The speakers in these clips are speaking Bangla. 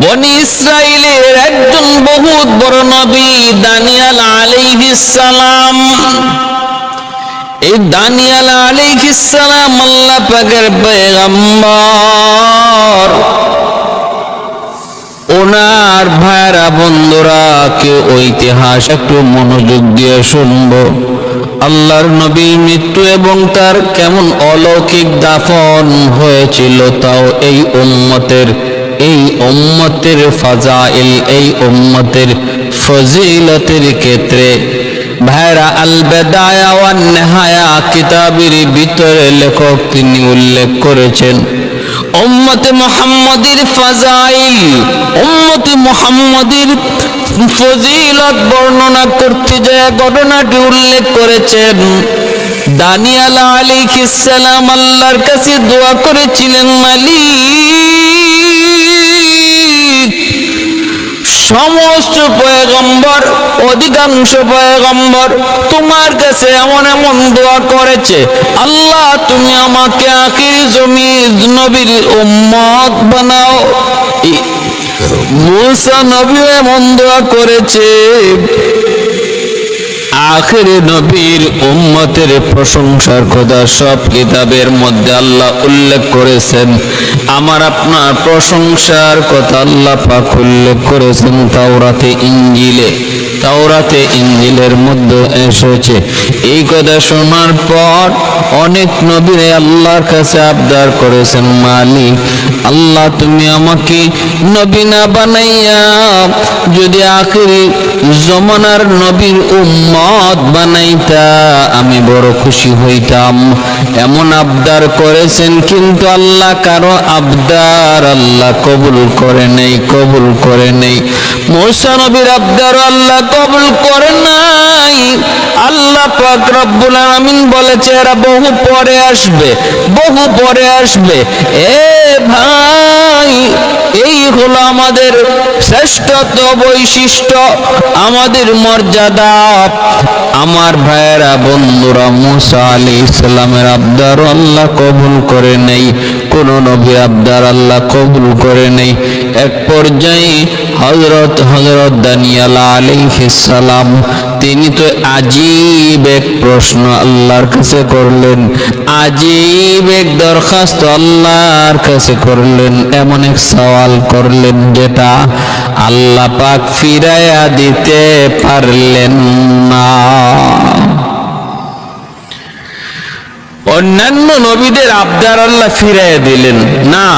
বনি ইসরাইলের একজন বহুত বড় নবী দানিয়েল আলাইহিস সালাম। এই দানিয়েল আলাইহিস সালাম আল্লাহ পাকের পয়গম্বর। ওনার ভাইরা বন্ধুরা কে ইতিহাস একটু মনোযোগ দিয়ে শুনবো। আল্লাহর নবীর মৃত্যু এবং তার কেমন অলৌকিক দাফন হয়েছিল তাও এই উম্মতের ফাজাইল, এই উম্মতের ফজিলতের ক্ষেত্রে ভাইরা আল বেদায়া ওয়ান নেহায়া কিতাবের ভিতরে লেখক তিনি উল্লেখ করেছেন উম্মতে মুহাম্মাদের ফাজাইল, উম্মতে মুহাম্মাদের ফজিলত বর্ণনা করতে যায় ঘটনাটি উল্লেখ করেছেন। দানিয়েল আলাইহিস সালাম আল্লাহর কাছে দোয়া করেছিলেন, মালিক সমস্ত পয়গম্বর, অধিকাংশ পয়গম্বর তোমার কাছে এমন এমন দোয়া করেছে, আল্লাহ তুমি আমাকে আখির নবীর উম্মত বানাও। মুসা নবী এমন দোয়া করেছে। আখিরি নবীর উম্মতের প্রশংসার কথা সব কিতাবের মধ্যে আল্লাহ উল্লেখ করেছেন। আমার আপনার প্রশংসার কথা আল্লাহ পাক উল্লেখ করেছেন তাওরাতে ইঞ্জিলের মধ্যে এসেছে। এই কথা শোনার পর অনেক নবীরা আল্লাহর কাছে আবদার করেছেন, মালিক আল্লাহ তুমি আমাকে নবী না বানাইয়া যদি আখিরি জমানার নবীর উম্মত বানাইতা আমি বড় খুশি হইতাম। এমন আবদার করেছেন, কিন্তু আল্লাহ কারো আবদার আল্লাহ কবুল করে নেই। মুসা নবীর আবদার আল্লাহ কবুল করে নাই। আল্লাহ পাক রব্বুল আলামিন বলেছে এরা বহু পরে আসবে। এ ভাই, এই হলো আমাদের শ্রেষ্ঠত্ব, বৈশিষ্ট্য, আমাদের মর্যাদা। আমার ভাইয়েরা বন্ধুরা, মুসা আলাইহিস সালামের আবদার আল্লাহ কবুল করে নেই, কোন নবীর আবদার আল্লাহ কবুল করে নেই। এক পর্যায়ে হযরত দানিয়েল আলাইহিস সালাম তিনি তো আজীব এক প্রশ্ন আল্লাহর কাছে করলেন, আজীব এক দরখাস্ত আল্লাহর কাছে করলেন, এমন এক সওয়াল করলেন যেটা আল্লাহ পাক ফিরাইয়া দিতে পারলেন না। অন্যান্য নবীদের আবদার আল্লাহ ফিরাইয়া দিলেন না,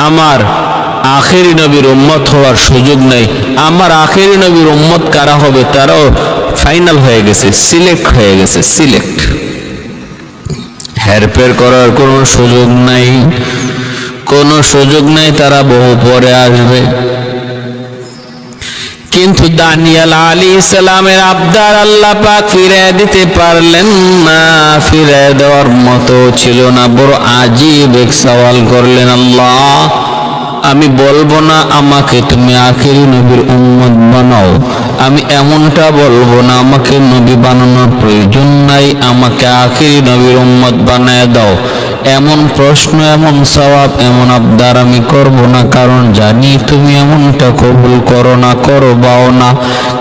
আমার আখেরি নবীর উম্মত হওয়ার সুযোগ নেই। আমার আখেরি নবীর উম্মত কারা হবে তারাও ফাইনাল হয়ে গেছে, সিলেক্ট হয়ে গেছে। হেরফের করার কোনো সুযোগ নাই, তারা বহু পরে আসবে। কিন্তু দানিয়েল আলাইহিস সালামের আবদার আল্লাহ পাক ফিরিয়ে দিতে পারলেন না, ফিরিয়ে দেওয়ার মতো ছিল না। বড় আজীব এক সওয়াল করলেন, আল্লাহ আমি বলবো না আমাকে তুমি আখিরি নবীর উম্মত বানাও, আমি এমনটা বলবো না আমাকে নবী বানানোর প্রয়োজন নাই, আমাকে আখিরি নবীর উম্মত বানায় দাও। এমন প্রশ্ন, এমন সওয়াব, এমন আবদার আমি করব না, কারণ জানি তুমি এমনটা কবুল করবাও না।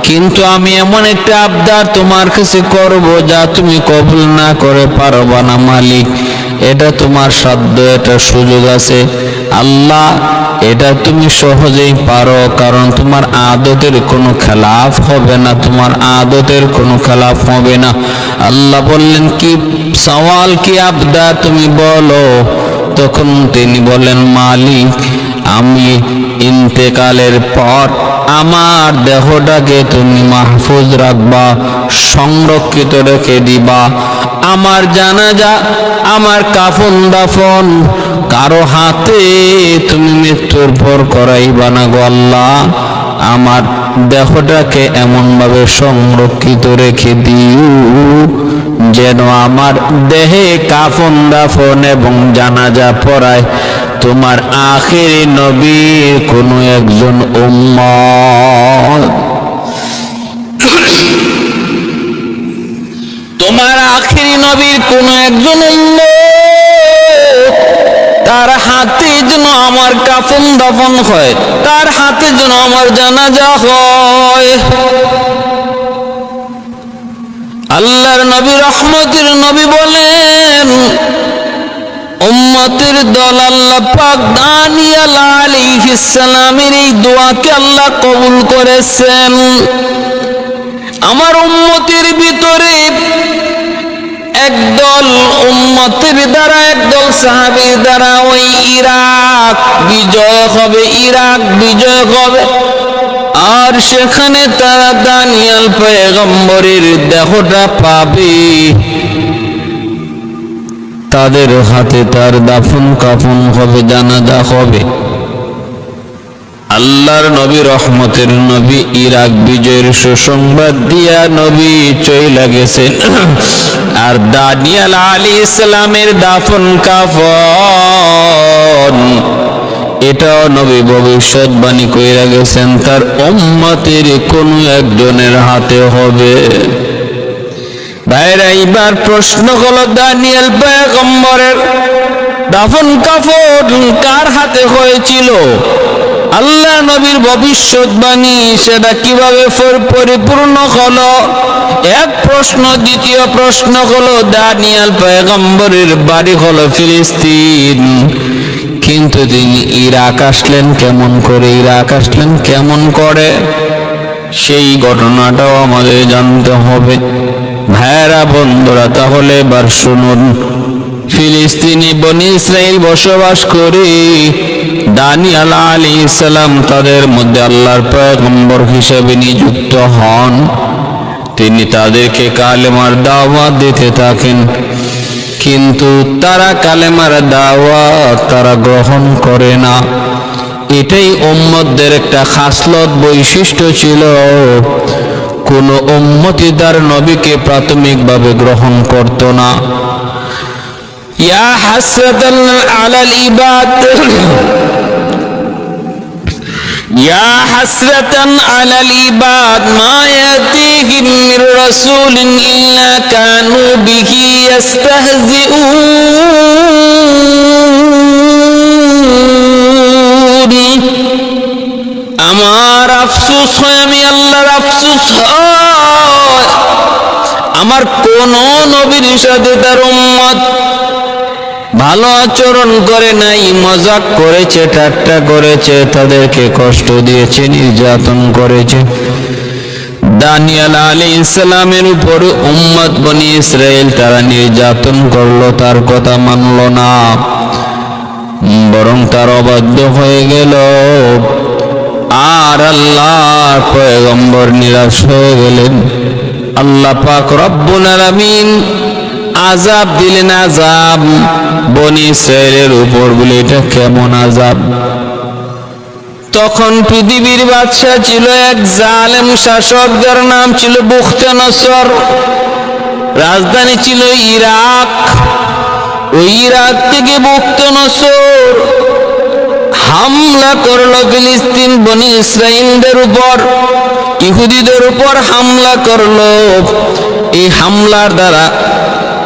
কিন্তু আমি এমন একটা আবদার তোমার কাছে করব যা তুমি কবুল না করে পারবা না। মালিক, এটা তোমার সাধ্য, এটা সুযোগ আছে। আল্লাহ, এটা তুমি সহজেই পারো, কারণ তোমার আদতের কোনো খেলাফ হবে না, আল্লাহ বললেন, কি সওয়াল, কি আবদার তুমি বলো। তখন তিনি বলেন, মালিক আমি ইন্তেকালের পর আমার দেহটাকে তুমি মাহফুজ রাখবা, সংরক্ষিত রেখে দিবা। আমার জানাজা, আমার কাফন দাফন কারো হাতে তুমি মৃত্যুর পর করাইবা না গো আল্লাহ। আমার দেহটাকে এমন ভাবে সংরক্ষিত রেখে দিও যেন আমার দেহে কাফন দাফন এবং জানাজা পড়ায় তোমার আখিরি নবীর কোনো একজন উম্মত, তোমার আখিরি নবীর কোনো একজন উম্মত তার হাতে যেন আমার কাফন দাফন হয়, তার হাতে যেন আমার জানাজা হয়। আল্লাহর নবী রহমতের নবী বলেন, উম্মতের দল আল্লাহ পাক দানিয়াল আলাইহিস সালামের এই দোয়াকে আল্লাহ কবুল করেছেন। আমার উম্মতের ভিতরে একদল উম্মতের দ্বারা, একদল সাহাবীর দ্বারা ওই ইরাক বিজয় হবে, ইরাক বিজয় হবে। আর সেখানে তারা দানিয়াল পয়গম্বরের দেহটা পাবে, তাদের হাতে তার দাফন কাফন হবে, জানাজা হবে। আল্লাহর নবী রহমতের নবী ইরাক বিজয়ের সুসংবাদ দিয়া নবী চইলা গেছেন। আর দানিয়াল আলাইহিস সালামের দাফন কাফন এটাও নবী ভবিষ্যৎবাণী কইরা গেছেন, তার উম্মতের কোন একজনের হাতে হবে। ভাইরা, এইবার প্রশ্ন হলো, দানিয়াল পয়গম্বরের দাফন কাফন কার হাতে হয়েছিল? আল্লাহ নবীর ভবিষ্যৎবাণী সেটা কিভাবে পরিপূর্ণ হলো? এক প্রশ্ন। দ্বিতীয় প্রশ্ন হলো, দানিয়াল পয়গম্বরের বাড়ি হলো ফিলিস্তিন, কিন্তু তিনি ইরাক আসলেন কেমন করে? ইরাক আসলেন কেমন করে? সেই ঘটনাটাও আমাদের জানতে হবে। ভাইরা বন্ধুরা, তাহলে এবার শুনুন, ফিলিস্তিনি বনি ইসরাইল বসবাস করে দানিয়াল আলাইহিস সালাম তাদের মধ্যে আল্লাহর পয়গম্বর হিসেবে নিযুক্ত হন। তিনি তাদেরকে কালেমার দাওয়াত দিতে থাকেন, কিন্তু তারা কালেমার দাওয়াত তারা গ্রহণ করে না। এটাই উম্মতদের একটা খাসলত, বৈশিষ্ট্য ছিল। কোন উম্মতি তার নবীকে প্রাথমিকভাবে গ্রহণ করত না। ইয়া হাসরাতান আলাল ইবাদ, ইয়া হাসরাতান আলাল ইবাদ মা ইয়াতিহিম মির রাসূলিন ইল্লা কানু বিহি ইস্তাহজিউন। আমার আফসোস হয়, আমি আল্লাহর আফসোস হয়, আমার কোন নবীর সাথে তার উম্মত ভালো আচরণ করে নাই, মজাক করেছে, ঠাট্টা করেছে, তাদেরকে কষ্ট দিয়েছে, নির্যাতন করেছে। দানিয়াল আলাইহিস সালামের উপর উম্মত বনি ইসরাইল তারা নির্যাতন করলো, তার কথা মানল না, বরং তার অবাধ্য হয়ে গেল। আর আল্লাহর পয়গম্বর নিরাশ হয়ে গেলেন। আল্লাহ পাক রব্বুল আলামিন আযাব দিলেন, আযাব বনি ইসরাইলের উপর। বলে এটা কেমন আযাব? তখন পৃথিবীর বাদশা ছিল এক জালেম শাসক, যার নাম ছিল বুখতানসর। রাজধানী ছিল ইরাক। ওই ইরাক থেকে বুখতানসর হামলা করলো ফিলিস্তিন বনি ইসরাইলদের উপর, ইহুদিদের উপর হামলা করলো। এই হামলার দ্বারা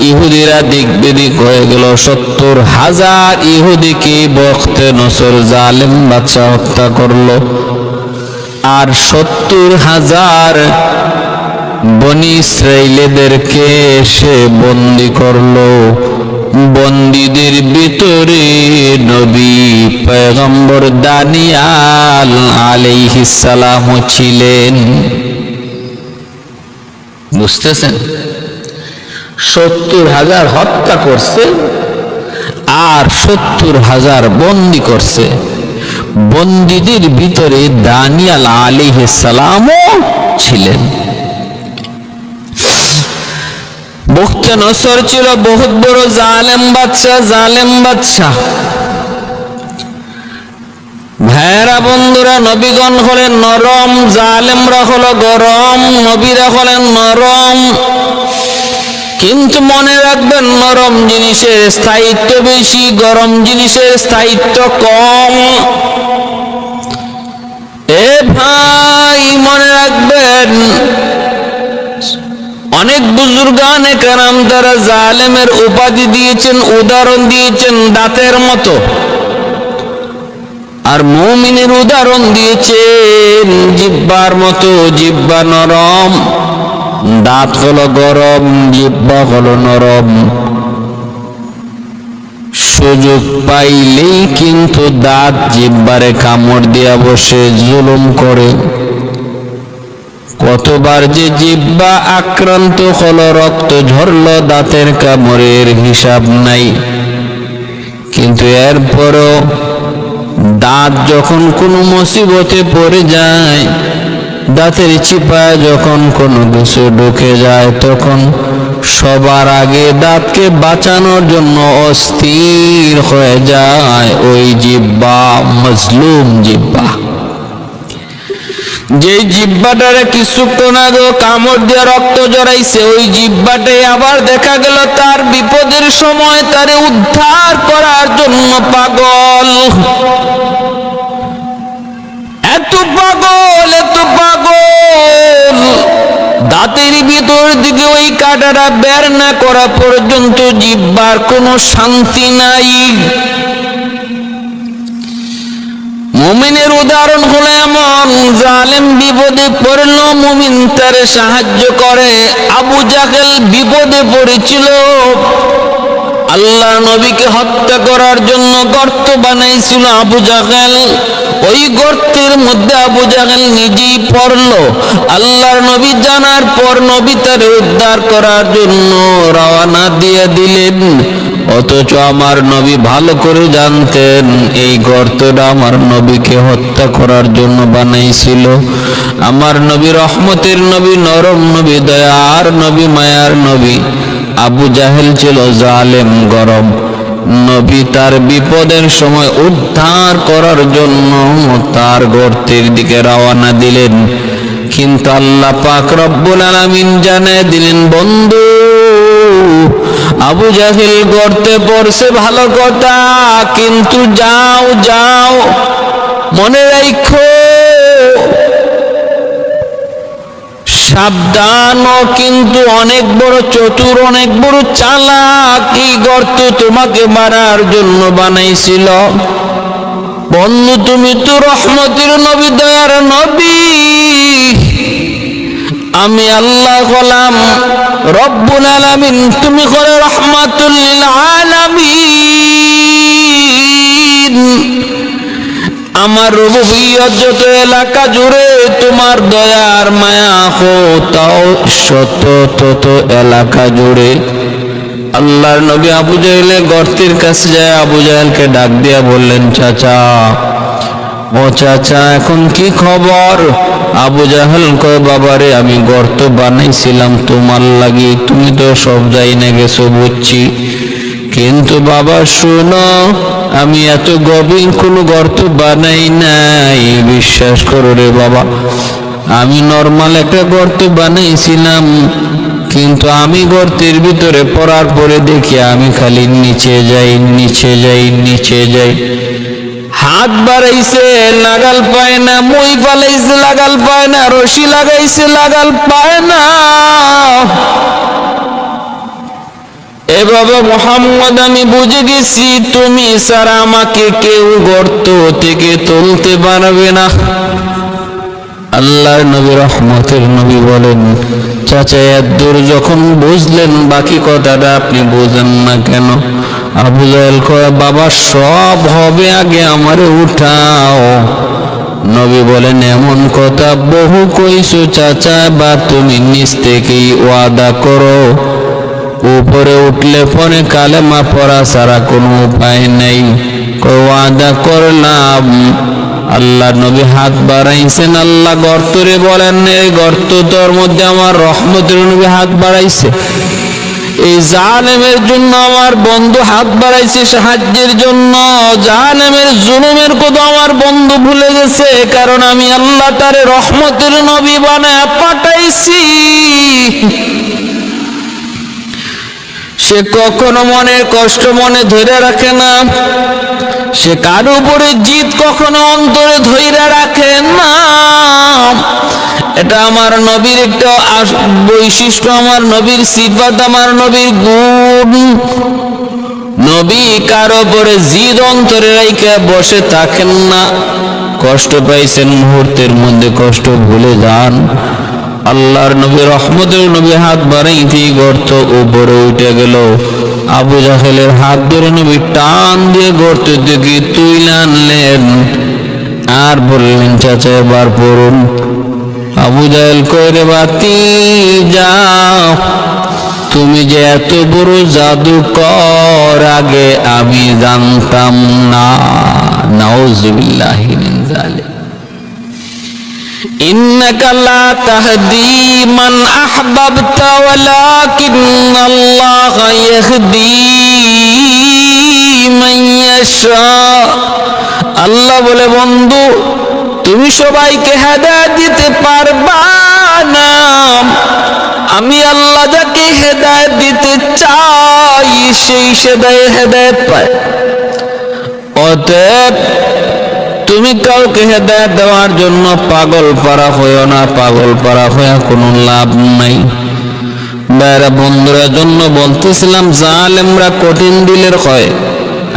ইহুদিরা দিক বিদিক হয়ে গেল। 70,000 ইহুদিকে বুখতানসর জালেম বাদশা হত্যা করলো। আর 70,000 বনি ইসরাইলদেরকে সে বন্দী করলো। বন্দীদের ভিতরে নবী পয়গম্বর দানিয়াল আলাইহিস সালাম ছিলেন। বুঝতেছেন? 70,000 হত্যা করছে আর 70,000 বন্দী করছে। বন্দীদের ভিতরে দানিয়াল আলাইহিস সালামও ছিলেন। বুখতানসর ছিল বহুত বড় জালেম বাদশা, জালেম বাদশা। ভাইরা বন্ধুরা, নবীগণ হলেন নরম, জালেমরা হলো গরম, নবীরা হলেন নরম। কিন্তু মনে রাখবেন, নরম জিনিসের স্থায়িত্ব বেশি, গরম জিনিসের স্থায়িত্ব কম। এ ভাই মনে রাখবেন, অনেক বুজুর্গানে কেরাম তারা জালেমের উপাধি দিয়েছেন, উদাহরণ দিয়েছেন দাঁতের মতো, আর মুমিনের উদাহরণ দিয়েছেন জিহ্বার মতো। জিহ্বা নরম, দাঁত হলো গরম, জিহ্বা হলো নরম। সুযোগ পাইলেই কিন্তু দাঁত জিহ্বারে কামড় দিয়া বসে জুলুম করে। কতবার যে জিহ্বা আক্রান্ত হলো, রক্ত ঝরলো দাঁতের কামড়ের হিসাব নাই। কিন্তু এরপরও দাঁত যখন কোনো মুসিবতে পড়ে যায়, দাঁতের চিপায় যখন কোনো কিছু ঢুকে যায়, তখন সবার আগে দাঁতকে বাঁচানোর জন্য অস্থির হয়ে যায় ওই জিহ্বা, মজলুম জিহ্বা। যে জিহ্বাটারে কিছুক্ষণ আগে কামড় দিয়ে রক্ত জড়াইছে, ওই জিহ্বাটাই আবার দেখা গেল তার বিপদের সময় তারে উদ্ধার করার জন্য পাগল। এত পাগল, এত পাগল, দাঁতের ভিতর দিকে ওই কাঁটাটা বের না করা পর্যন্ত জিহ্বার কোনো শান্তি নাই। মুমিনের উদাহরণ হলো এমন, জালেম বিপদে পড়লো, মুমিন তারে সাহায্য করে। আবু জাহেল বিপদে পড়েছিল, আল্লাহ নবীকে হত্যা করার জন্য গর্ত বানাইছিল আবু জাহেল। ওই গর্তের মধ্যে আবু জাহেল নিজেই পড়লো। আল্লাহর নবী জানার পর নবী তারে উদ্ধার করার জন্য রওনা দিয়ে দিলেন। অথচ আমার নবী ভালো করে জানতেন এই গর্তটা আমার নবীকে হত্যা করার জন্য বানাইছিল। আমার নবী রহমতের নবী, নরম নবী, দয়ার নবী, মায়ার নবী। আবু জাহেল ছিল জালেম, গরম। নবী তার বিপদের সময় উদ্ধার করার জন্য তার গর্তের দিকে রওনা দিলেন। কিন্তু আল্লাহ পাক রব্বুল আলামিন জানিয়ে দিলেন, বন্ধু আবু জাহেল গর্তে পড়ছে ভালো কথা, কিন্তু যাও যাও, মনে রাখো সাবধান, কিন্তু অনেক বড় চতুর, অনেক বড় চালাক। এই গর্ত তোমাকে মারার জন্য বানাইছিল। বন্ধু তুমি তো রহমতের নবী, দয়ার নবী, আমি আল্লাহ হলাম রব্বুল আলামিন, তুমি হলে রহমাতুল লিল আলামিন। আমার রুবুবিয়ত যত এলাকা জুড়ে তোমার দয়ার মায়া হো, তাও শত তত এলাকা জুড়ে। আল্লাহর নবী আবু জাহেলের গর্তের কাছে যায়, আবু জাহেলকে ডাক দিয়া বললেন, চাচা, ও চাচা, এখন কি খবর? আবু জাহেল কয়, বাবারে, আমি গর্ত বানাইছিলাম তোমার লাগি, তুমি তো সব যাই না গেছো বুঝছি, কিন্তু বাবা শোনো, আমি এত গভীর কোনো গর্ত বানাই নাই, বিশ্বাস করো রে বাবা। আমি নর্মাল একটা গর্ত বানাইছিলাম, কিন্তু আমি গর্তের ভিতরে পড়ার পরে দেখি আমি খালি নিচে যাই, নিচে যাই, নিচে যাই। হাত বাড়াইছে, লাগাল পায় না, মই ফালাইছে, লাগাল পায় না, রশি লাগাইছে, লাগাল পায় না। এ বাবা মুহাম্মদ, আমি বুঝে গেছি তুমি ছাড়া আমাকে কেউ গর্ত থেকে তুলতে পারবে না। আল্লাহর নবী রহমতের নবী বলেন, চাচা এত যখন বুঝলেন, বাকি কথাটা আপনি বুঝেন না কেন? আবু জাহেল কয়, বাবা সব হবে, আগে আমারে উঠাও। নবী বলেন, এমন কথা বহু কইছো চাচা, বা তুমি নিজ থেকেই ওয়াদা করো, উপরে উঠলে পরে কালেমা পড়া ছাড়া কোনো উপায় নেই। ওয়াদা করলাম। আল্লাহ নবী হাত বাড়াইছেন, আল্লাহ গর্তরে বলেন, এই গর্ত তোর মধ্যে আমার রহমতের নবী হাত বাড়াইছে। এই জালেমের জন্য আমার বন্ধু হাত বাড়াইছে সাহায্যের জন্য। জালেমের জুলুমের কথা আমার বন্ধু ভুলে গেছে, কারণ আমি আল্লাহ তারে রহমতের নবী বানায় পাঠাইছি। সে কখনো মনের কষ্ট মনে ধরে রাখে না, সে কারো উপরে জিদ কখনো অন্তরে ধইরা রাখে না। এটা আমার নবীর একটা বৈশিষ্ট্য, আমার নবীর সিফাত, আমার নবীর গুণ। নবী কারো পরে জিদ অন্তরে রেখে বসে থাকেন না। কষ্ট পাইছেন, মুহূর্তের মধ্যে কষ্ট ভুলে যান। আল্লাহর নবী রহমতের নবী হাত বাড়াইতে গর্ত উপরে উঠে গেল। আবু জাহেলের হাত ধরে নবী টান দিয়ে গর্ত থেকে তুলে আনলেন আর বললেন, চাচা এবার পড়ুন। আবু জাহেল কইরে, বাতি যাও, তুমি যে এত বড় জাদুকর আগে আমি জানতাম না। নাউযুবিল্লাহি মিন যালিক। ইন্নাকা লা তাহদি মান আহবাবতা ওয়ালাকিন্নাল্লাহা ইয়াহদি মান ইয়াশা। আল্লাহ বলে, বন্ধু তুমি সবাইকে হেদায়েত দিতে পারবা না, আমি আল্লাহ যাকে হেদায়েত দিতে চাই সেই হেদায়েত পায়। অতএব তুমি কাউকে হেদায়েত দেওয়ার জন্য পাগল পারা হইও না, পাগল পারা হইয়া কোনো লাভ নাই। বেড়া বন্ধুরা জন্য বলতেছিলাম, জালেমরা কঠিন দিলের হয়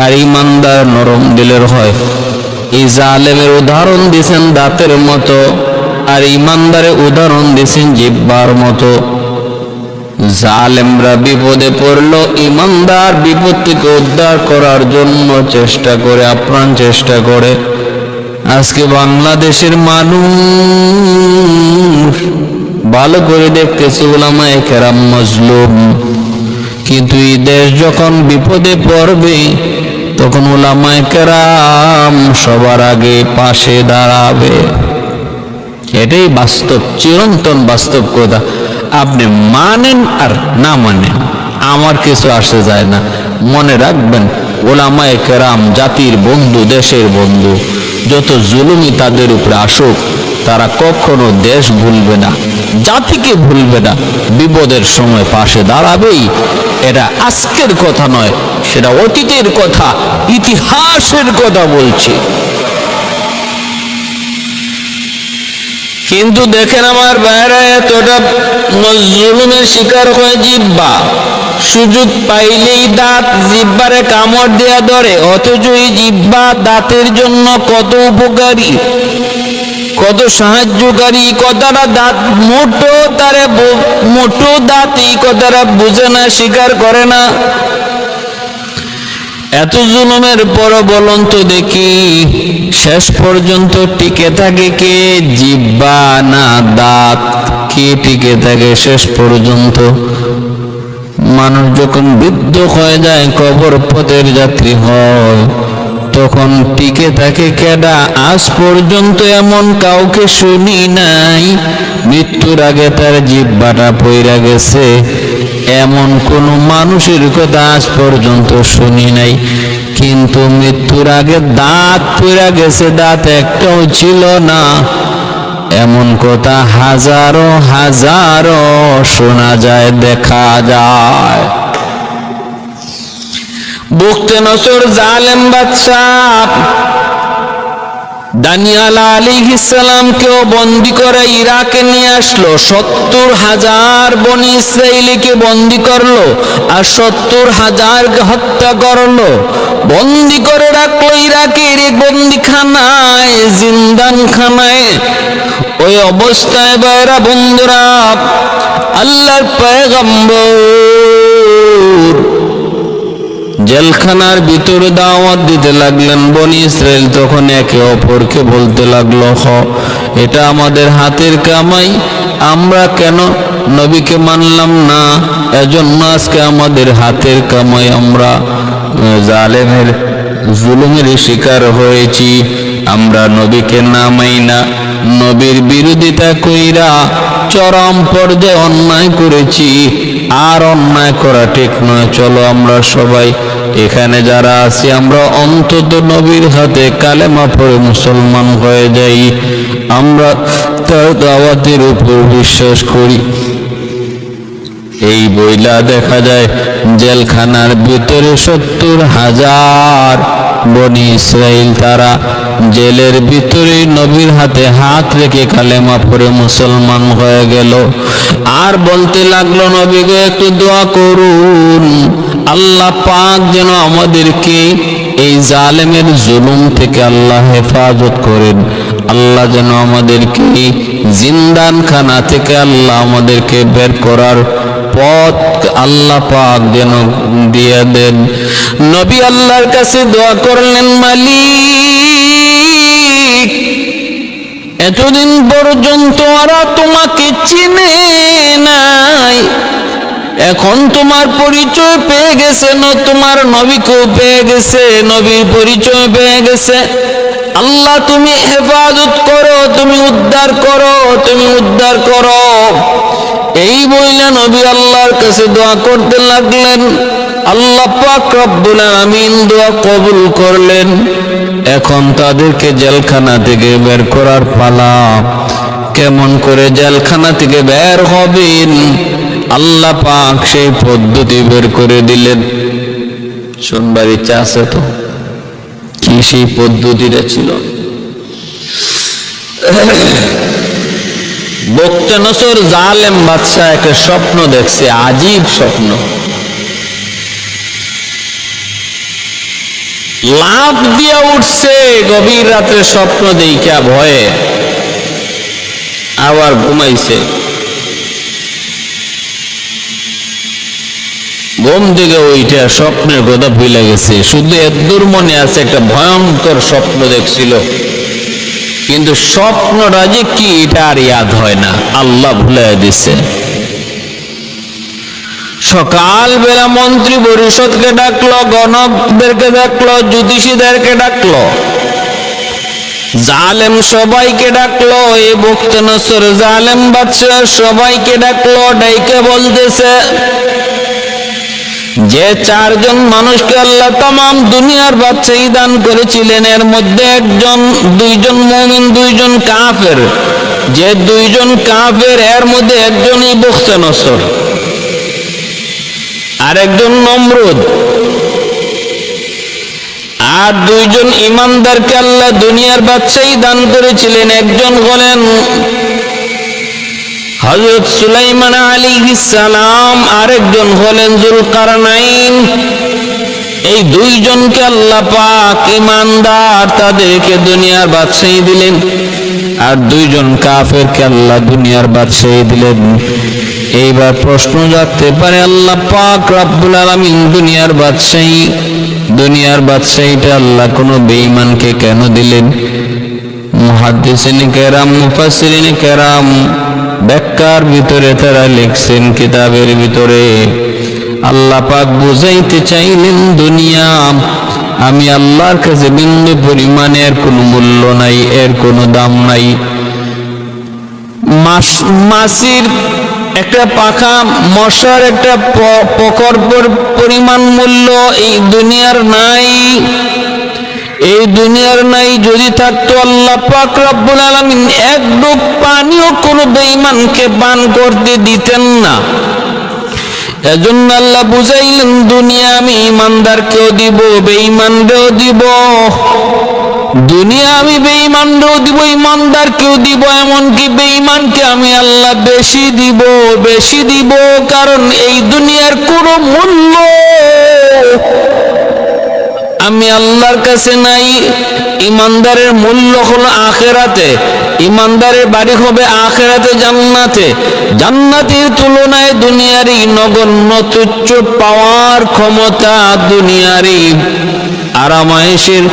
আর ইমানদার নরম দিলের হয়। এই জালেমের উদাহরণ দিয়েছেন দাঁতের মতো, আর ইমানদারের উদাহরণ দিয়েছেন জিহ্বার মতো। জালেমরা বিপদে পড়লো, ইমানদার বিপদ থেকে উদ্ধার করার জন্য চেষ্টা করে, আপ্রাণ চেষ্টা করে। আজকে বাংলাদেশের মানুষ ভালো করে দেখতেছে উলামায়ে কেরাম মজলুম, কিন্তু এই দেশ যখন বিপদে পড়বে তখন উলামায়ে কেরাম সবার আগে পাশে দাঁড়াবে। এটাই বাস্তব, চিরন্তন বাস্তব কথা। আপনি মানেন আর না মানেন, আমার কিছু আসে যায় না। মনে রাখবেন, উলামায়ে কেরাম জাতির বন্ধু, দেশের বন্ধু। যত জুলুমি তাদের উপরে আসুক, তারা কখনো দেশ ভুলবে না, জাতিকে ভুলবে না, বিপদের সময় পাশে দাঁড়াবেই। এটা আজকের কথা নয়, সেটা অতীতের কথা, ইতিহাসের কথা বলছি। কিন্তু দেখেন আমার ভাইরা, এতটা জুলুমের শিকার হয়ে জিহ্বা, সুযোগ পাইলেই দাঁত জিহ্বারে কামড় দেয়া ধরে। অথচ এই জিহ্বা দাঁতের জন্য কত উপকারী, কত সাহায্যকারী। কথাটা দাঁত মোটো দাঁত এই কথাটা বুঝে না, স্বীকার করে না। এত জুলুমের পর বলুন তো দেখি, শেষ পর্যন্ত টিকে থাকে কে? জিহ্বা না দাঁত? কে টিকে থাকে শেষ পর্যন্ত? মানুষ যখন বৃদ্ধ হয়ে যায়, কবর পথের যাত্রী হয়, তখন টিকে থাকে কেডা? আজ পর্যন্ত এমন কাউকে শুনি নাই মৃত্যুর আগে তার জিহ্বাটা পইরা গেছে, এমন কোন মানুষের কথা আজ পর্যন্ত শুনি নাই। কিন্তু মৃত্যুর আগে দাঁত পইরা গেছে, দাঁত একটাও ছিল না, এমন কথা হাজারো হাজারো শোনা যায়, দেখা যায়। বুখতে নসর জালেম বাদশাহ দানিয়াল আলাইহিস সালামকেও বন্দী করে ইরাকে নিয়ে আসলো। 70,000 বনি ইসরাইলকে বন্দী করলো আর 70,000কে হত্যা করলো। বন্দী করে রাখলো ইরাকের বন্দিখানায়, জিন্দানখানায়। ওই অবস্থায় বাইরা বন্ধুরা, আল্লাহর পয়গম্বর জেলখানার ভিতরে দাওয়াত দিতে লাগলেন। বনি ইসরাইল তখন একে অপরকে বলতে লাগলো, এটা আমাদের হাতের কামাই, আমরা কেন নবীকে মানলাম না, এজন্য আজকে আমাদের হাতের কামাই আমরা জালেমের জুলুমের শিকার হয়েছি। আমরা নবীকে নামাই না, নবীর বিরোধিতা কইরা চরম পর্যায়ে অন্যায় করেছি, আর অন্যায় করা ঠিক নয়। চলো আমরা সবাই এখানে যারা আছি, আমরা অন্তত নবীর হাতে কালেমা পড়ে মুসলমান হয়ে যাই, আমরা তার দাওয়াতের উপর বিশ্বাস করি। এই বইলা দেখা যায় জেলখানার ভিতরে 70,000 বনি ইসরাইল তারা জেলের ভিতরে নবীর হাতে হাত রেখে কালেমা পড়ে মুসলমান হয়ে গেল। আর বলতে লাগলো, নবী গো একটু দোয়া করুন, আল্লাহ পাক যেন আমাদেরকে এই জালেমের জুলুম থেকে আল্লাহ হেফাজত করেন, আল্লাহ যেন আমাদেরকে জিন্দানখানা থেকে আল্লাহ আমাদেরকে বের করার পথ আল্লাহ পাক যেন দিয়ে দেন। নবী আল্লাহর কাছে দোয়া করলেন, মালিক এতদিন পর্যন্ত ওরা তোমাকে চিনে নাই, এখন তোমার পরিচয় পেয়ে গেছে, তোমার নবীকেও পেয়ে গেছে, নবীর পরিচয় পেয়ে গেছে। আল্লাহ তুমি হেফাজত করো, তুমি উদ্ধার করো, তুমি উদ্ধার করো। এই বইলে নবী আল্লাহর কাছে দোয়া করতে লাগলেন। আল্লাহ পাক রব্বুল আলামিন দোয়া কবুল করলেন। এখন তাদেরকে জেলখানা থেকে বের করার পালা। কেমন করে জেলখানা থেকে বের হবেন আল্লাহ পাক সেই পদ্ধতি বের করে দিলেন। শুনবার ইচ্ছা আছে তো, কি সেই পদ্ধতিটা ছিল? বখতিয়ার জালেম বাদশা একটা স্বপ্ন দেখছে, আজীব স্বপ্ন। লাফ দিয়া উঠছে গভীর রাত্রে স্বপ্ন দেখিয়া ভয়ে, আবার ঘুমাইছে। ঘুম থেকে ওইটা স্বপ্নের কথা ভুলে গেছে, শুধু এদূর মনে আছে একটা ভয়ঙ্কর স্বপ্ন দেখছিল, কিন্তু স্বপ্নটা যে কি এটা আর ইয়াদ হয় না, আল্লাহ ভুলে দিচ্ছে। সকালবেলা মন্ত্রী পরিষদকে ডাকলো, গণকদেরকে ডাকলো, জ্যোতিষীদেরকে ডাকলো, জালেম সবাইকে ডাকলো, এই বখতিয়ার জালেম বাদশা সবাইকে ডাকলো। ডাইকে বলতেছে, যে চারজন মানুষকে আল্লাহ তামাম দুনিয়ার বাদশাহী দান করেছিলেন, এর মধ্যে দুইজন মুমিন, দুইজন কাফের। যে দুইজন কাফের এর মধ্যে একজনই বখতিয়ার, আর একজন নমরুদ। আর দুইজন ইমানদারকে আল্লাহ দুনিয়ার বাদশাহী দান করেছিলেন, একজন হলেন হযরত সুলাইমান আলাইহিস সালাম, আরেকজন হলেন যুলকারনাইন। এই দুইজনকে আল্লাহ পাক ইমানদার তাদেরকে দুনিয়ার বাদশাহী দিলেন, আর দুইজন কাফেরকে আল্লাহ দুনিয়ার বাদশাহী দিলেন। এইবার প্রশ্ন জাগতে পারে, আল্লাহ পাক রব্বুল আলামিন দুনিয়ার বাদশাহীটা আল্লাহ কোনো বেঈমানকে কেন দিলেন? মুহাদ্দিসিনে কেরাম, মুফাসসিরিনে কেরাম ব্যাখ্যার ভিতরে তারা লিখছেন, কিতাবের ভিতরে আল্লাহ পাক বুঝাইতে চাইলেন, দুনিয়া আমি আল্লাহর কাছে বিন্দু পরিমাণের কোনো মূল্য নাই, এর কোনো দাম নাই। মাছির একটা পাখা, মশার একটা পকর পরিমাণ মূল্য এই দুনিয়ার নাই, এই দুনিয়ার নাই। যদি থাকতো আল্লাহ পাক রব্বুল আলামিন এক ডুব পানিও কোনো বেঈমানকে পান করতে দিতেন না। এজন্য আল্লাহ বুঝাইলেন, দুনিয়া আমি ইমানদারকেও দিব, বেঈমানকেও দিব। দুনিয়া আমি বেঈমানকেও দিব, ইমানদারকেও দিব, এমনকি বেঈমানকে আমি আল্লাহ বেশি দিব, বেশি দিব। কারণ এই দুনিয়ার কোনো মূল্য আমি আল্লাহর কাছে নাই। ইমানদারের মূল্য হলো আখিরাতে, ইমানদারের বাড়ি হবে আখিরাতে, জান্নাতে। জান্নাতের তুলনায় দুনিয়ারই নগণ্য তুচ্ছ পাওয়ার ক্ষমতা, দুনিয়ারই আরামায়েশের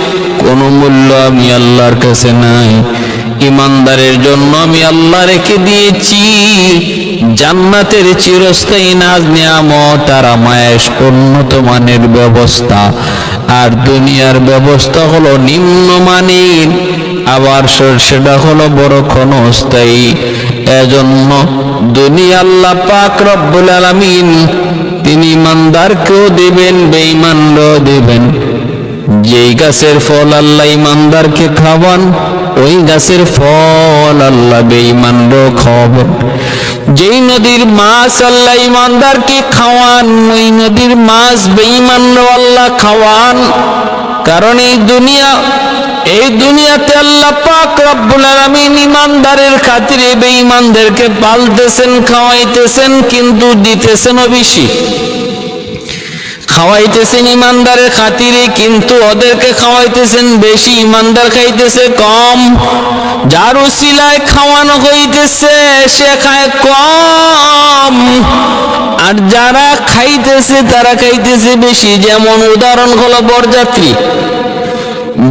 কোনো মূল্য আমি আল্লাহর কাছে নাই। ইমানদারের জন্য আমি আল্লাহ রেখে দিয়েছি জান্নাতের চিরস্থায়ী নাজ নিয়ামত, আরামায়েশ, উন্নত মানের ব্যবস্থা। আর দুনিয়ার ব্যবস্থা হলো নিম্নমানের, আবার সেটা হলো বড় ক্ষণস্থায়ী। এজন্য দুনিয়া আল্লাহ পাক রব্বুল আলামিন তিনি ইমানদারকেও দিবেন, বেঈমানকেও দিবেন। যেই গাছের ফল আল্লাহ ইমানদারকে খাওয়ান, ওই গাছের ফল আল্লাহ বেঈমানকেও খাওয়াবেন। যেই নদীর মাছ আল্লাহ ইমানদারকে খাওয়ান, ওই নদীর মাছ বেঈমানকেও আল্লাহ খাওয়ান। কারণ এই দুনিয়াতে আল্লাহ পাক রব্বুল আলামিন ইমানদারের খাতিরে বেঈমানদেরকে পালতেছেন, খাওয়াইতেছেন, কিন্তু দিতেছেনও বেশি। খাওয়াইতেছেন ইমানদারের খাতিরে, কিন্তু ওদেরকে খাওয়াইতেছেন বেশি, ইমানদার খাইতেছে কম। যার উসিলায় খাওয়ানো হইতেছে সে খায় কম, আর যারা খাইতেছে তারা খাইতেছে বেশি। যেমন উদাহরণ হলো বরযাত্রী।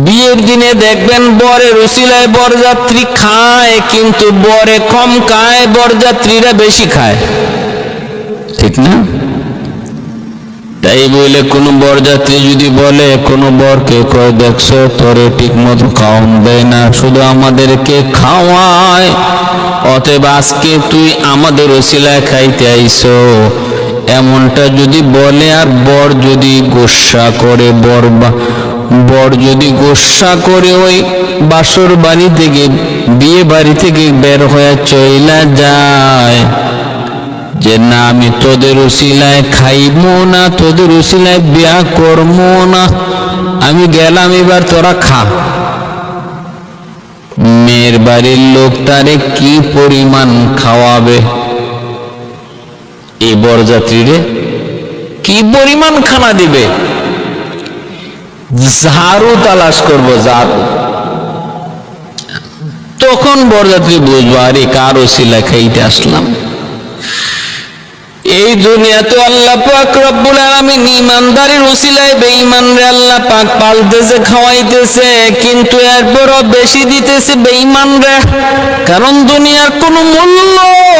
বিয়ের দিনে দেখবেন বরের উসিলায় বরযাত্রী খায়, কিন্তু বরে কম খায়, বরযাত্রীরা বেশি খায়, ঠিক না? তাই বলে কোনো বরযাত্রী যদি বলে কোনো বরকে কয়, দেখছো তোরে ঠিক মতো খাওয়ান দেয় না, শুধু আমাদেরকে খাওয়ায়, অতএব আজকে তুই আমাদের উসিলায় খাইতে আইছো, এমনটা যদি বলে, আর বর যদি গোসা করে, বর যদি গোসা করে ওই বাসর বাড়ি থেকে, বিয়ে বাড়ি থেকে বের হয়ে চইলা যায় যে না, আমি তোদের উসিলায় খাইবো না, তোদের উসিলায় বিয়া করবো না, আমি গেলাম, এবার তোরা খা। মেয়ের বাড়ির লোক তারে কি পরিমাণ খাওয়াবে, এই বরযাত্রীরে কি পরিমাণ খানা দিবে, ঝাড়ু তালাশ করবো, ঝাড়ু। তখন বরযাত্রী বুঝবো, আরে কার উসিলায় খাইতে আসলাম। এই দুনিয়াতে আল্লাহ পাক রব্বুল আলামিন ইমানদারের উসিলায় বেঈমানরে আল্লাহ পাক পালতেছে, খাওয়াইতেছে, কিন্তু এরপরও বেশি দিতেছে বেঈমানরা। কারণ দুনিয়ার কোনো মূল্য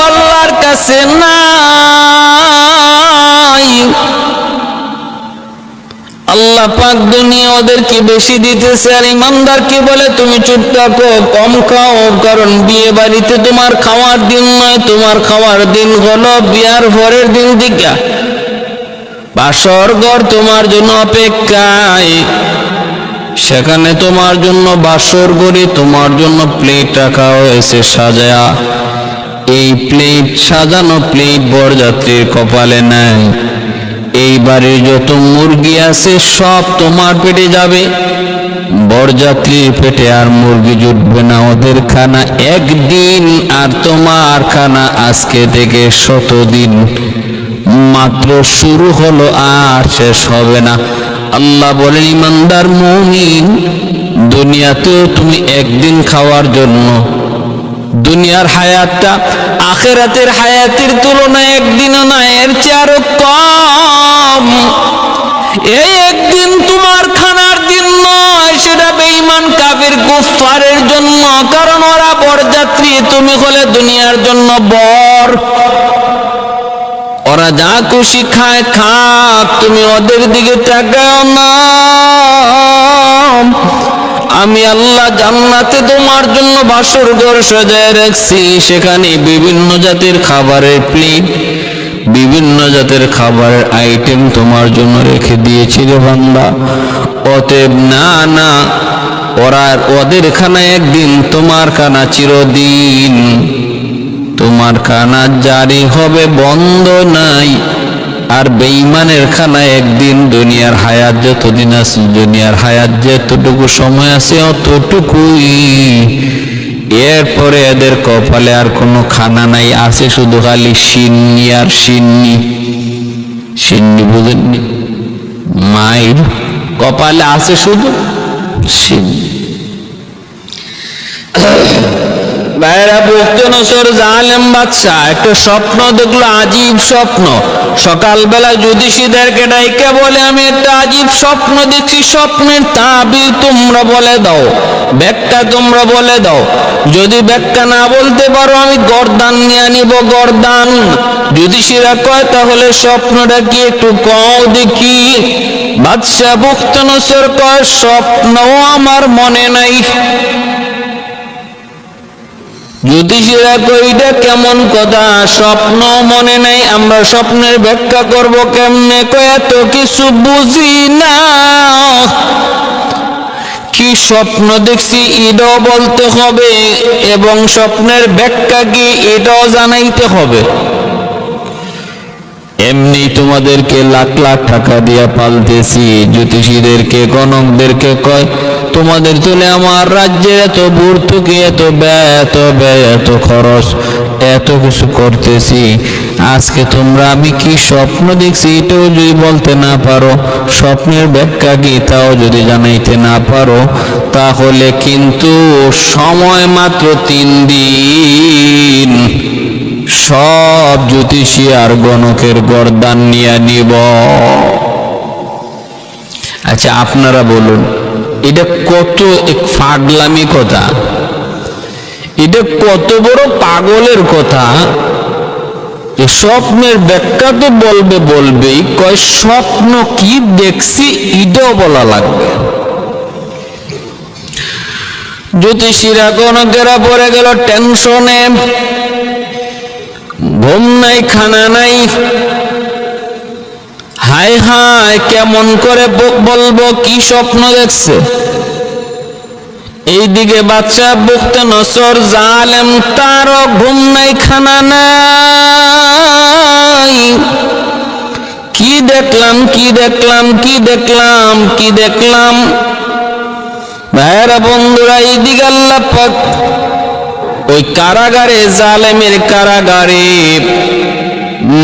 আল্লাহর কাছে নাই। আল্লাহ পাক দুনিয়া ওদেরকে বেশি দিতেছে, আর ইমানদারকে বলে তুমি চুপ থাকো, কম খাও, কারণ বিয়ে বাড়িতে তোমার খাওয়ার দিন নয়, তোমার খাওয়ার দিন হলো বিয়ার পরের দিন থেকে। বাসর ঘর তোমার জন্য অপেক্ষায়, সেখানে তোমার জন্য বাসর ঘরে তোমার জন্য প্লেট রাখা হয়েছে সাজায়া। এই প্লেট, সাজানো প্লেট বরযাত্রীর কপালে নাই। এই বাড়ির যত মুরগি আছে সব তোমার পেটে যাবে, বরযাত্রীর পেটে আর মুরগি জুটবে না। ওদের খানা একদিন, আর তোমার খানা আজকে থেকে 100 দিন মাত্র শুরু হলো, আর শেষ হবে না। আল্লাহ বলেন, ইমানদার মুমিন, দুনিয়াতেও তুমি একদিন খাওয়ার জন্য, দুনিয়ার হায়াতটা আখিরাতের হায়াতের তুলনায় একদিনও না, এর চেয়ে আরো কম। এই একদিন তোমার খানার দিন নয়, সেটা বেঈমান কাফির কুফফারের জন্য, কারণ ওরা বরযাত্রী, তুমি হলে দুনিয়ার জন্য বর। ওরা যা খুশি খায় খাক, তুমি ওদের দিকে তাকাও না। আমি আল্লাহ জান্নাতে তোমার জন্য বাসর ঘর সাজায় রাখছি, সেখানে বিভিন্ন জাতের খাবারের প্লেট, বিভিন্ন জাতের খাবারের আইটেম তোমার জন্য রেখে দিয়েছি রে বান্দা। অতএব না না, ওদের খানা একদিন, তোমার খানা চিরদিন। তোমার খানা জারি হবে, বন্ধ নাই। আর বেঈমানের খানা একদিন। দুনিয়ার হায়াত যতদিন আছে, দুনিয়ার হায়াত যতটুকু সময় আছে অতটুকুই, এরপরে এদের কপালে আর কোনো খানা নাই, আছে শুধু খালি সিন্নি আর সিন্নি। সিন্নি বুঝেননি? মায়ের কপালে আছে শুধু সিন্নি। ভাইরা, বুখতনসর জালেম বাদশাহ একটা স্বপ্ন দেখলো, আজীব স্বপ্ন। সকালবেলা জ্যোতিষীদেরকে ডাইকে বলে, আমি একটা আজীব স্বপ্ন দেখছি, স্বপ্নের তাবির তোমরা বলে দাও, ব্যাখ্যা তোমরা বলে দাও। যদি ব্যাখ্যা না বলতে পারো, আমি গর্দান নিয়ে আনিব, গর্দান। জ্যোতিষীরা কয়, তাহলে স্বপ্নটা কি একটু কও দেখি। বাদশাহ বুখতনসর কয়, স্বপ্নও আমার মনে নাই। জ্যোতিষীরা কইটা কেমন কথা, স্বপ্ন মনে নাই, আমরা স্বপ্নের ব্যাখ্যা করব কেমনে? কয়, এত কিছু বুঝি না, কি স্বপ্ন দেখছি এটাও বলতে হবে, এবং স্বপ্নের ব্যাখ্যা কি এটাও জানাইতে হবে। এমনি তোমাদেরকে লাখ লাখ টাকা দিয়া পালতেছি। জ্যোতিষীদেরকে গণকদেরকে কয় তোমাদের তুলে আমার রাজ্যের এত ভর্তুকি, এত ব্যয়, এত খরচ, এত কিছু করতেছি। আজকে তোমরা আমি কি স্বপ্ন দেখছি এটাও যদি বলতে না পারো, স্বপ্নের ব্যাখ্যা কি তাও যদি জানাইতে না পারো, তাহলে কিন্তু সময় মাত্র 3 দিন সব জ্যোতিষী আর গণকের গর্দান নিয়ে নিব। আচ্ছা আপনারা বলুন, এটা কত এক ফাগলামি কথা, এটা কত বড় পাগলের কথা। স্বপ্নের ব্যাখ্যা তো বলবেই, কয় স্বপ্ন কি দেখছি এটাও বলা লাগবে। জ্যোতিষীরা গণকেরা পড়ে গেল টেনশনে, ঘুম নাই, খানা নাই। হায় হায়, কেমন করে বলবো কি স্বপ্ন দেখছে। এইদিকে বাচ্চা বুকতে নসর জালেম, তারও ঘুম নাই, খানা নাই। কি দেখলাম, কি দেখলাম, কি দেখলাম, কি দেখলাম। ভাইরা বন্ধুরা, এইদিকে আল্লাহ পাক ওই কারাগারে, জালেমের কারাগারে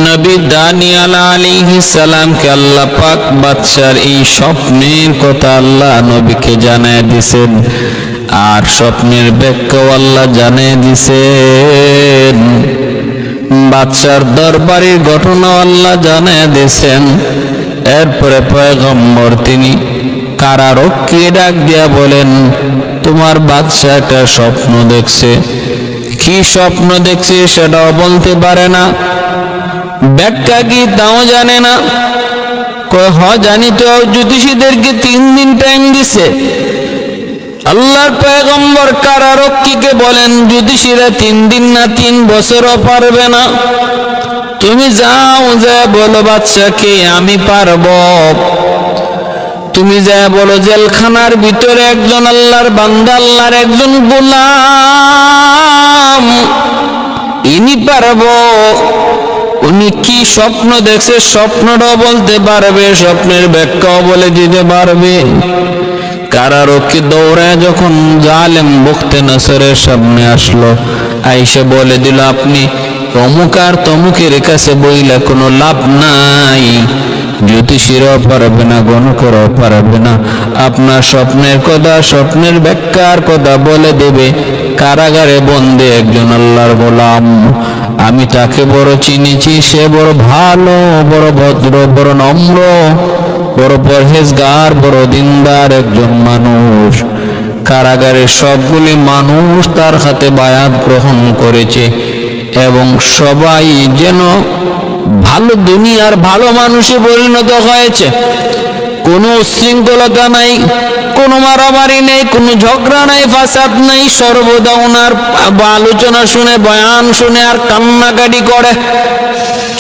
নবী দানিয়াল আলাইহিস সালামকে আল্লাহ পাক বাদশার এই স্বপ্নের কথা আল্লাহ নবীকে জানায় দিয়েছেন, আর স্বপ্নের ব্যাখ্যাও আল্লাহ জানিয়ে দিয়েছেন। বাদশার দরবারের ঘটনা আল্লাহ জানিয়ে দিয়েছেন। এরপরে পয়গম্বর তিনি কারারক্ষী ডাক দিয়া বলেন, তোমার বাদশা একটা স্বপ্ন দেখছে। কি স্বপ্ন দেখছে সেটাও বলতে পারে না, ব্যাখ্যা কি তাও জানে না। জানি তো, জ্যোতিষীদেরকে 3 দিন টাইম দিছে। আল্লাহর পয়গম্বর কারারক্ষীকে বলেন, জ্যোতিষীরা 3 দিন না 3 বছরও পারবে না। তুমি যাও, যা বলো বাদশাকে আমি পারবো। তুমি যা বলো জেলখানার ভিতরে একজন আল্লাহর বান্দা, আল্লাহর একজন গোলাম, ইনি পারবো। উনি কি স্বপ্ন দেখছে স্বপ্নটাও বলতে পারবে, স্বপ্নের ব্যাখ্যাও বলে দিতে পারবে। কারারক্ষী দৌড়ায় যখন জালেম বুখতে নসরের সামনে আসলো, আইসে বলে দিল, আপনি তমুক আর তমুকের কাছে বইলে কোনো লাভ নাই, জ্যোতিষীরাও পারবে না, গণকেরাও পারবে না। আপনার স্বপ্নের কথা, স্বপ্নের ব্যাখ্যার কথা বলে দেবে কারাগারে বন্দী একজন আল্লাহর গোলাম। আমি তাকে বড় চিনেছি, সে বড় ভালো, বড় ভদ্র, বড় নম্র, বড় পরহেজগার, বড় দিনদার একজন মানুষ। কারাগারের সবগুলি মানুষ তার হাতে বায়াত গ্রহণ করেছে এবং সবাই যেন ভালো দুনিয়ার ভালো মানুষে পরিণত হয়েছে। কোনো উশৃঙ্খলতা নাই, কোনো মারামারি নেই, কোনো ঝগড়া নাই, ফাসাদ নাই। সর্বদা ওনার আলোচনা শুনে, বয়ান শুনে আর কান্নাকাটি করে,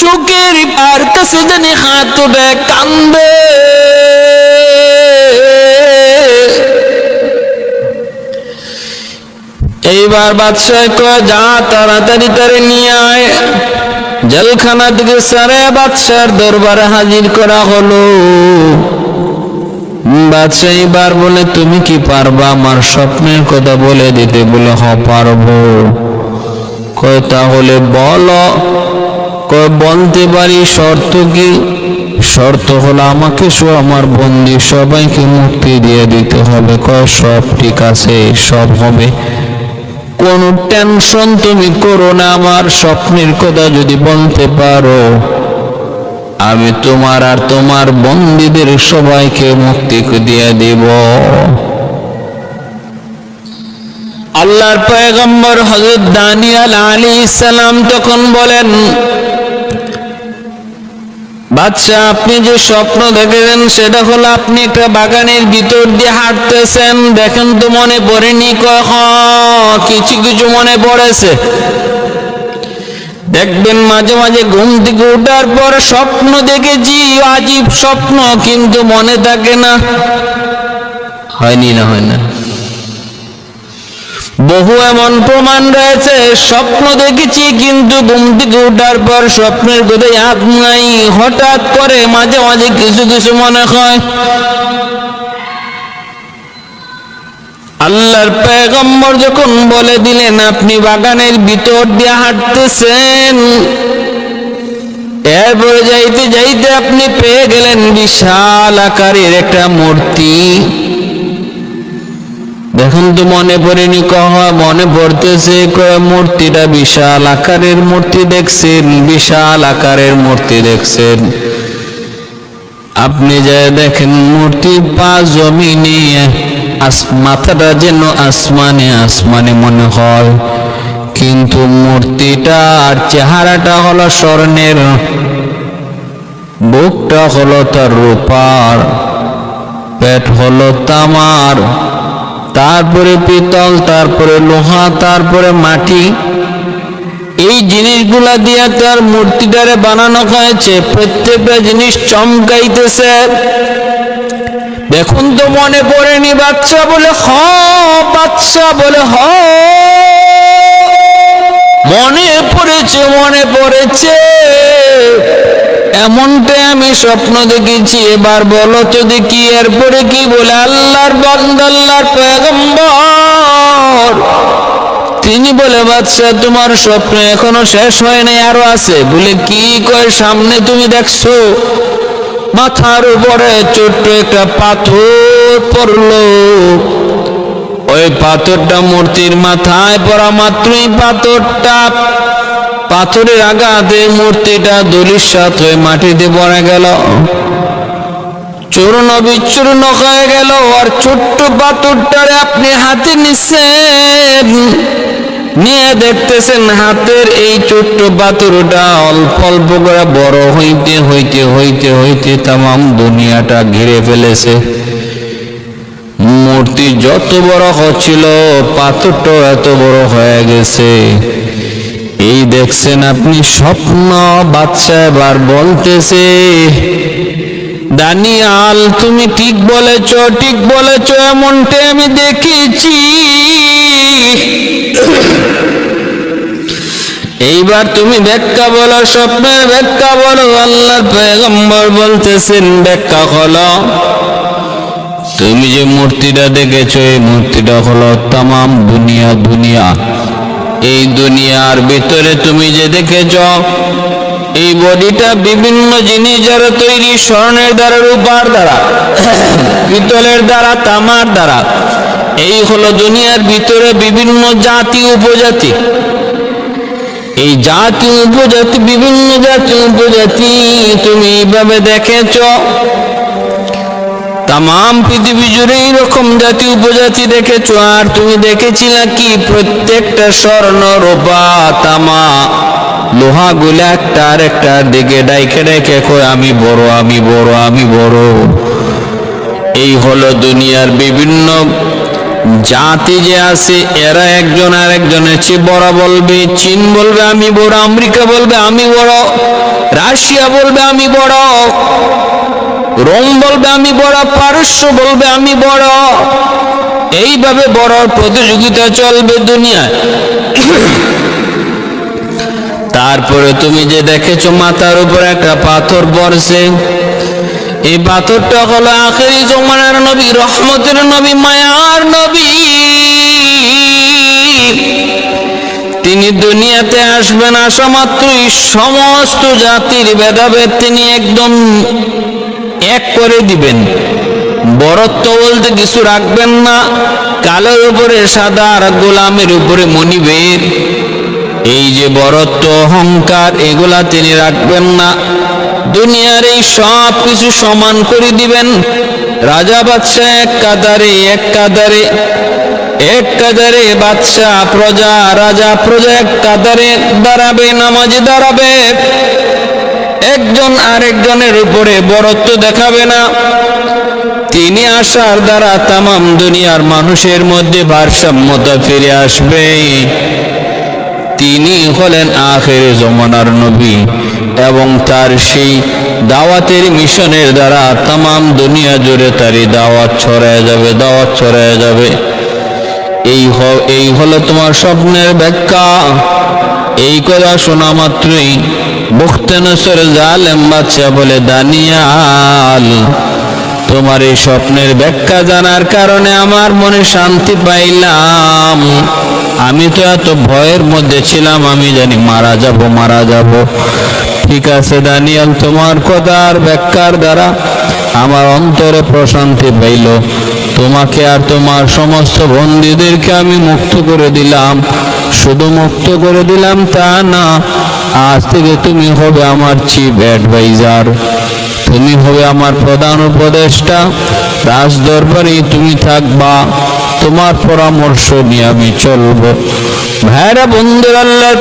চোখের আর কাছে জানি হাত তুলে কান্দে। এইবার বাদশাহ কয়, যা তাড়াতাড়ি তারে নিয়ে আয়। জেলখানা থেকে সারে বাদশার দরবারে হাজির করা হলো। বাদশাহ এবার বলে, তুমি কি পারবা আমার স্বপ্নের কথা বলে দিতে? বলে, হ পারবো। কয় তাহলে বলো। কয় বলতে পারি, শর্ত কি? শর্ত হলো আমাকে আমার বন্দী সবাইকে মুক্তি দিয়ে দিতে হবে। কয় সব ঠিক আছে, সব হবে, কোনো টেনশন তুমি করো না। আমার স্বপ্নের কথা যদি বলতে পারো, আমি তোমার আর তোমার বন্দীদের সবাইকে মুক্তি দিয়ে দিব। আল্লাহর পয়গম্বর হযরত দানিয়াল আলাইহিস সালাম তখন বলেন, বাদশা, আপনি যে স্বপ্ন দেখেছেন সেটা হলো আপনি একটা বাগানের ভিতর দিয়ে হাঁটতেছেন, দেখেন তো মনে পড়েনি? কিছু কিছু মনে পড়েছে। দেখবেন মাঝে মাঝে ঘুম থেকে ওঠার পর স্বপ্ন দেখেছি, আজীব স্বপ্ন, কিন্তু মনে থাকে না। হয়নি না? হয় না? বহু এমন প্রমাণ রয়েছে, স্বপ্ন দেখেছি কিন্তু ঘুম থেকে উঠার পর স্বপ্নের কথা ইয়াদ নাই, হঠাৎ করে মাঝে মাঝে কিছু কিছু মনে হয়। আল্লাহর পয়গম্বর যখন বলে দিলেন আপনি বাগানের ভিতর দিয়ে হাঁটতেছেন, এরপরে যাইতে যাইতে আপনি পেয়ে গেলেন বিশাল আকারের একটা মূর্তি। দেখুন তো মনে পড়েনি? মনে পড়তেছে। মূর্তিটা বিশাল আকারের মূর্তি দেখছেন, বিশাল আকারের মূর্তি দেখছেন। আপনি যা দেখেন মূর্তির পা জমিনে, মাথাটা যেন আসমানে আসমানে মনে হয়, কিন্তু মূর্তিটার চেহারাটা হলো স্বর্ণের, বুকটা হলো তার রূপার, পেট হলো তামার, তারপরে পিতল, তারপরে লোহা, তারপরে মাটি। এই জিনিসগুলা দিয়ে তার মূর্তিটারে বানানো হয়েছে। প্রত্যেকটা জিনিস চমকাইতেছে। দেখুন তো মনে পড়েনি? বাচ্চা বলে হ, বাচ্চা বলে হ, মনে পড়েছে, মনে পড়েছে। এমনটাই আমি স্বপ্ন দেখেছি। এবার বলো তো দেখি এরপরে কি বলে আল্লাহর বান্দা, আল্লাহর পয়গম্বর। তিনি বলে বাদশা তোমার স্বপ্ন এখনো শেষ হয় নাই, আরো আছে। বলে কি কয়? সামনে তুমি দেখছো মাথার উপরে ছোট্ট একটা পাথর পড়লো। ওই পাথরটা মূর্তির মাথায় পড়া মাত্রই পাথরের আঘাতে মূর্তিটা ধূলিসাৎ হয়ে মাটিতে পড়ে গেল, চূর্ণ বিচূর্ণ হয়ে গেল। আর ছোট্ট পাথরটারে আপনি হাতে নিচ্ছেন, নিয়ে দেখতেছেন হাতের এই ছোট্ট পাথরটা অল্প অল্প করে বড় হইতে হইতে হইতে হইতে তামাম দুনিয়াটা ঘিরে ফেলেছে। মূর্তি যত বড় হচ্ছিল পাথরটাও এত বড় হয়ে গেছে। এই দেখছেন আপনি স্বপ্ন। বাদশা এবার বলতেছে দানিয়াল তুমি ঠিক বলেছ, ঠিক বলেছ, এমনটাই আমি দেখেছি। এইবার তুমি ব্যাখ্যা বলো, স্বপ্নের ব্যাখ্যা বলো। আল্লাহর পয়গম্বর বলতেছেন ব্যাখ্যা হলো তুমি যে মূর্তিটা দেখেছো এই মূর্তিটা হলো তামাম দুনিয়া। এই দুনিয়ার ভিতরে তুমি যে দেখেছ এই বডিটা বিভিন্ন জিনিস যারা তৈরি, স্বর্ণের দ্বারা, রূপার দ্বারা, পিতলের দ্বারা, তামার দ্বারা। এই হলো দুনিয়ার ভিতরে বিভিন্ন জাতি উপজাতি। এই জাতি উপজাতি, বিভিন্ন জাতি উপজাতি তুমি এইভাবে দেখেছ। তামাম পৃথিবী জুড়ে এইরকম জাতি উপজাতি দেখেছ। আর তুমি দেখেছিলে কি প্রত্যেকটা স্বর্ণ, রূপা, তামা, লোহা গুলা একটা আর একটার দিকে ডাইকে ডাইকে কয় আমি বড়, আমি বড়, আমি বড়। এই হলো দুনিয়ার বিভিন্ন জাতি যে আছে, এরা একজন আর একজনের চেয়ে বড় বলবে। চীন বলবে আমি বড়, আমেরিকা বলবে আমি বড়, রাশিয়া বলবে আমি বড়, রোম বলবে আমি বড়, পারস্য বলবে আমি বড়। এইভাবে বড় প্রতিযোগিতা চলবে দুনিয়ায়। তারপরে তুমি যে দেখেছো মাথার উপর একটা পাথর পড়ছে, এই পাথরটা হলো আখেরি জমানার নবী, রহমতের নবী, মায়ার নবী। তিনি দুনিয়াতে আসবেন, আসা মাত্রই সমস্ত জাতির ভেদাভেদ তিনি একদম এক করে দিবেন। বরত্ব বলতে কিছু রাখবেন না। কালোর উপরে সাদা আর গোলামের উপরে মনিবের, এই যে বরত্ব অহংকার এগুলা তিনি রাখবেন না। দুনিয়ার এই সব কিছু সমান করে দিবেন। রাজা বাদশাহ এক কাতারে, এক কাতারে, এক কাতারে বাদশাহ প্রজা, রাজা প্রজা এক কাতারে দাঁড়াবে, নামাজে দাঁড়াবে। একজন আরেকজনের উপরে বরত্ব দেখাবে না। তিনি আসার দ্বারা তামাম দুনিয়ার মানুষের মধ্যে ভারসাম্যতা ফিরে আসবে। তিনি হলেন আখেরে জমানার নবী এবং তার সেই দাওয়াতের মিশনের দ্বারা তামাম দুনিয়া জুড়ে তারই দাওয়াত ছড়ায় যাবে, দাওয়াত ছড়ায় যাবে। এই হলো তোমার স্বপ্নের ব্যাখ্যা। এই কথা শোনা মাত্রই বুখতানসর জালেম বাদশা বলে, দানিয়াল, তোমার এই স্বপ্নের ব্যাখ্যা জানার কারণে আমার মনে শান্তি পাইলাম। আমি তো এত ভয়ের মধ্যে ছিলাম, আমি জানি মারা যাব। ঠিক আছে দানিয়াল, তোমার কথার ব্যাখ্যার দ্বারা আমার অন্তরে প্রশান্তি পাইল। তোমাকে আর তোমার সমস্ত বন্দীদেরকে আমি মুক্ত করে দিলাম। শুধু মুক্ত করে দিলাম তা না, আজ থেকে তুমি হবে আমার চিফ অ্যাডভাইজার, তুমি হবে আমার প্রধান উপদেষ্টা। রাজ দরবারে তুমি থাকবা, তোমার পরামর্শ নিয়ে আমি চলবো। ভাইরা বন্ধুরা, আল্লাহর